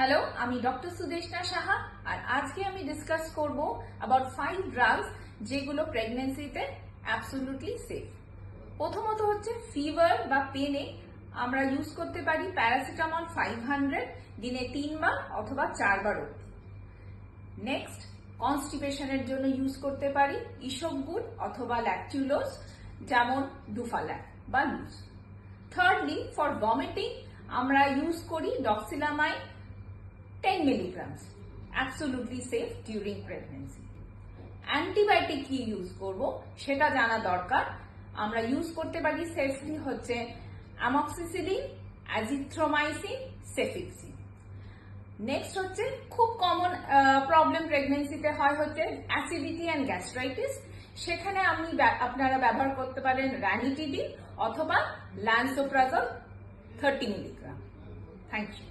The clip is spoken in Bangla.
হ্যালো, আমি ডক্টর সুদেশনা সাহা আর আজকে আমি ডিসকাস করব অ্যাবাউট 5 ড্রাগস যেগুলো প্রেগন্যান্সিতে অ্যাবসলিউটলি সেফ। প্রথমত হচ্ছে ফিভার বা পেনে আমরা ইউজ করতে পারি প্যারাসিটামল 500 দিনে 3 বার অথবা 4 বার অবধি। নেক্সট, কনস্টিপেশনের জন্য ইউজ করতে পারি ইসবগুল অথবা ল্যাকচুলোজ যেমন ডুফাল্যাক বা লুজ। থার্ডলি, ফর ভমিটিং আমরা ইউজ করি doxylamine 10 milligrams, absolutely safe during pregnancy. Antibiotic কি ইউজ করব সেটা জানা দরকার। আমরা ইউজ করতে পারি সেফলি হচ্ছে অ্যামক্সিসিলিন, অ্যাজিথ্রোমাইসিন, সেফিক্সিন। নেক্সট হচ্ছে খুব কমন প্রবলেম প্রেগনেন্সিতে হয় হচ্ছে অ্যাসিডিটি অ্যান্ড গ্যাস্ট্রাইটিস। সেখানে আপনারা ব্যবহার করতে পারেন র্যানিটিডিন অথবা ল্যান্সোপ্রাজল 30 milligram। Thank you.